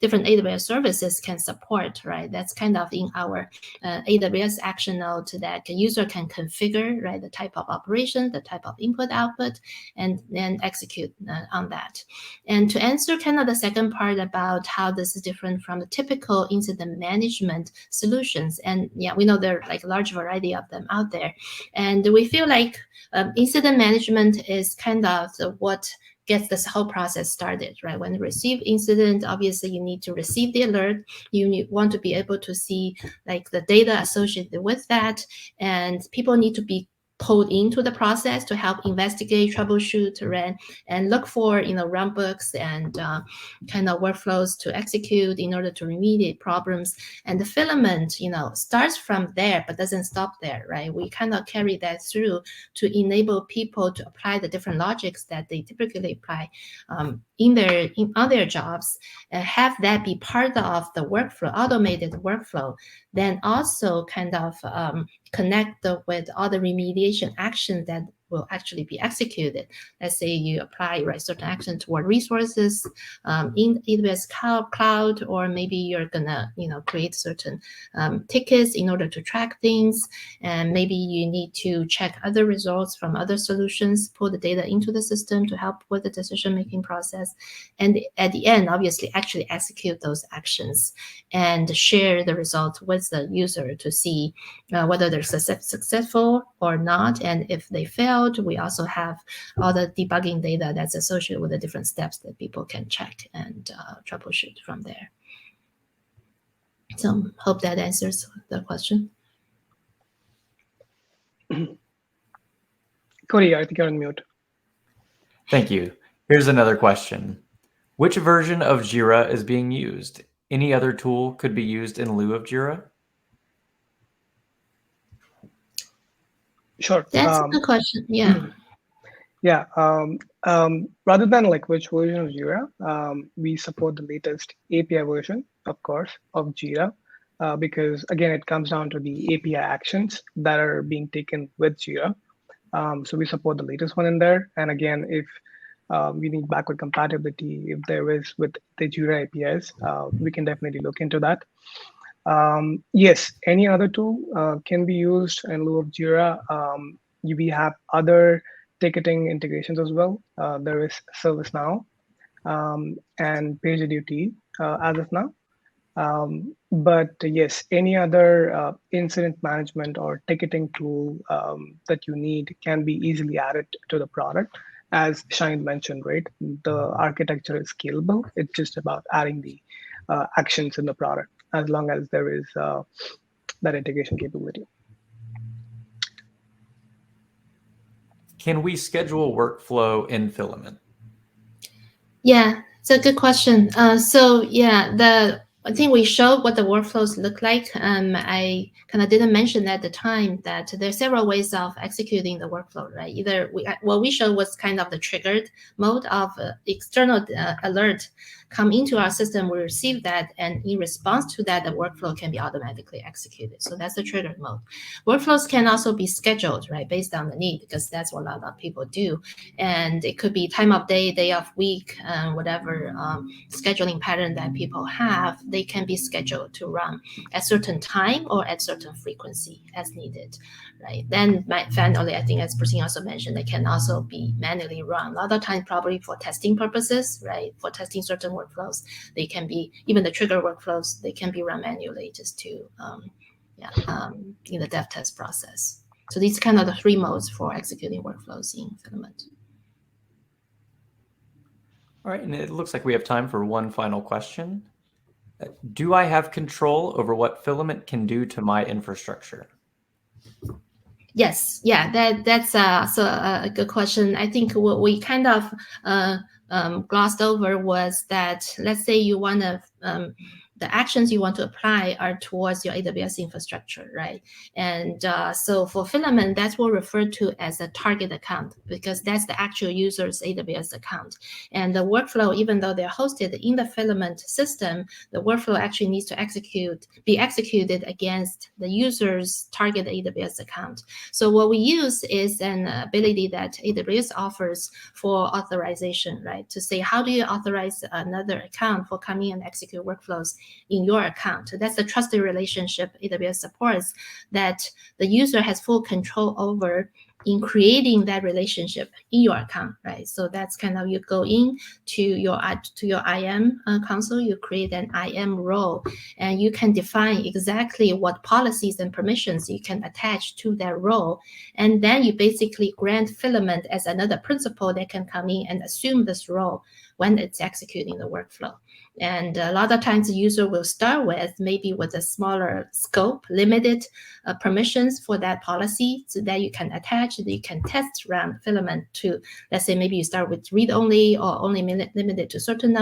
different AWS services can support. Right, that's kind of in our AWS action node that the user can configure, right, the type of operation, the type of input output, and then execute on that. And to answer kind of the second part about how this is different from the typical incident management solutions, and we know there are like a large variety of them out there, and we feel like incident management is kind of what gets this whole process started, right? When you receive incident, obviously you need to receive the alert. You want to be able to see like the data associated with that, and people need to be pulled into the process to help investigate, troubleshoot, and look for runbooks and kind of workflows to execute in order to remediate problems. And the Filament, starts from there but doesn't stop there, right? We kind of carry that through to enable people to apply the different logics that they typically apply on their jobs, and have that be part of the workflow, automated workflow. Then also kind of connect with all the remediation actions that will actually be executed. Let's say you apply certain action toward resources in AWS cloud, or maybe you're gonna create certain tickets in order to track things, and maybe you need to check other results from other solutions, pull the data into the system to help with the decision-making process, and at the end, obviously, actually execute those actions and share the results with the user to see whether they're successful or not. And if they failed, we also have all the debugging data that's associated with the different steps that people can check and troubleshoot from there. So hope that answers the question. Cody, I think you're on mute. Thank you. Here's another question. Which version of Jira is being used? Any other tool could be used in lieu of Jira? Sure. That's a good question. Yeah. Yeah. Rather than which version of Jira, we support the latest API version, of course, of Jira, because again, it comes down to the API actions that are being taken with Jira. So we support the latest one in there. And again, if we need backward compatibility, if there is with the Jira APIs, we can definitely look into that. Yes, any other tool can be used in lieu of Jira. We have other ticketing integrations as well. There is ServiceNow and PagerDuty as of now. But yes, any other incident management or ticketing tool that you need can be easily added to the product. As Shine mentioned, right? The architecture is scalable. It's just about adding the actions in the product, as long as there is that integration capability. Can we schedule workflow in Filament? Yeah, it's a good question. So yeah, I think we showed what the workflows look like. I kind of didn't mention at the time that there are several ways of executing the workflow, right? Either what we showed was kind of the triggered mode of external alert come into our system, we receive that, and in response to that, the workflow can be automatically executed. So that's the triggered mode. Workflows can also be scheduled, right, based on the need, because that's what a lot of people do. And it could be time of day of week, whatever scheduling pattern that people have, they can be scheduled to run at certain time or at certain frequency as needed, right? Then finally, I think as Priscilla also mentioned, they can also be manually run. A lot of times probably for testing purposes, right? For testing certain workflows, they can be, even the trigger workflows, they can be run manually just to, in the dev test process. So these are kind of the three modes for executing workflows in Filament. All right, and it looks like we have time for one final question. Do I have control over what Filament can do to my infrastructure? Yes, yeah, that's also a good question. I think what we kind of glossed over was that, let's say you want to, the actions you want to apply are towards your AWS infrastructure, right? And so for Filament, that's what we refer to as a target account, because that's the actual user's AWS account. And the workflow, even though they're hosted in the Filament system, the workflow actually needs to be executed against the user's target AWS account. So what we use is an ability that AWS offers for authorization, right? To say, how do you authorize another account for coming and execute workflows in your account? So that's the trusted relationship AWS supports, that the user has full control over in creating that relationship in your account, right? So that's kind of, you go in to your IAM console, you create an IAM role, and you can define exactly what policies and permissions you can attach to that role. And then you basically grant Filament as another principal that can come in and assume this role when it's executing the workflow. And a lot of times the user will start with maybe with a smaller scope, limited permissions for that policy, so that you can attach, that you can test run Filament to, let's say maybe you start with read-only or only limited to certain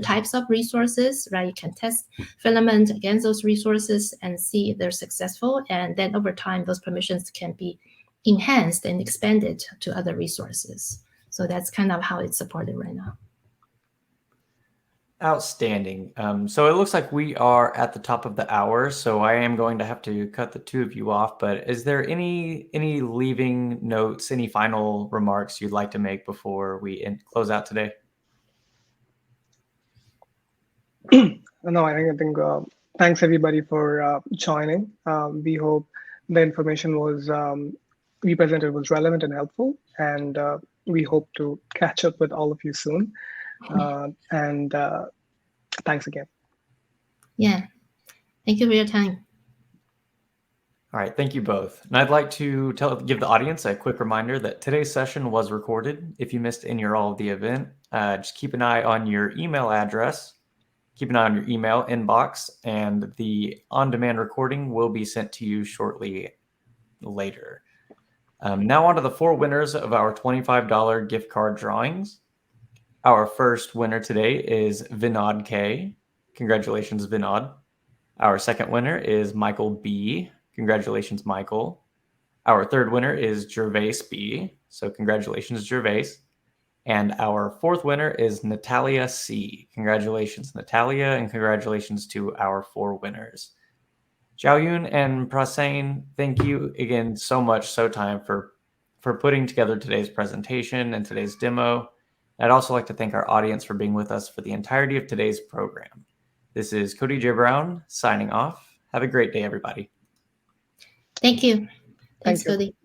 types of resources, right? You can test Filament against those resources and see if they're successful. And then over time, those permissions can be enhanced and expanded to other resources. So that's kind of how it's supported right now. Outstanding. So it looks like we are at the top of the hour, so I am going to have to cut the two of you off. But is there any leaving notes, any final remarks you'd like to make before we close out today? No, I think thanks everybody for joining. We hope the information we presented was relevant and helpful, and we hope to catch up with all of you soon. And thanks again. Yeah, thank you for your time. All right, thank you both. And I'd like to give the audience a quick reminder that today's session was recorded. If you missed any or all of the event, just keep an eye on your email address. Keep an eye on your email inbox, and the on-demand recording will be sent to you shortly later. Now on to the 4 winners of our $25 gift card drawings. Our first winner today is Vinod K. Congratulations, Vinod. Our second winner is Michael B. Congratulations, Michael. Our third winner is Gervais B. So congratulations, Gervais. And our fourth winner is Natalia C. Congratulations, Natalia, and congratulations to our 4 winners. Xiaoyun and Prasain, thank you again so much, for putting together today's presentation and today's demo. I'd also like to thank our audience for being with us for the entirety of today's program. This is Cody J. Brown signing off. Have a great day, everybody. Thank you. Thanks, Thank you. Cody.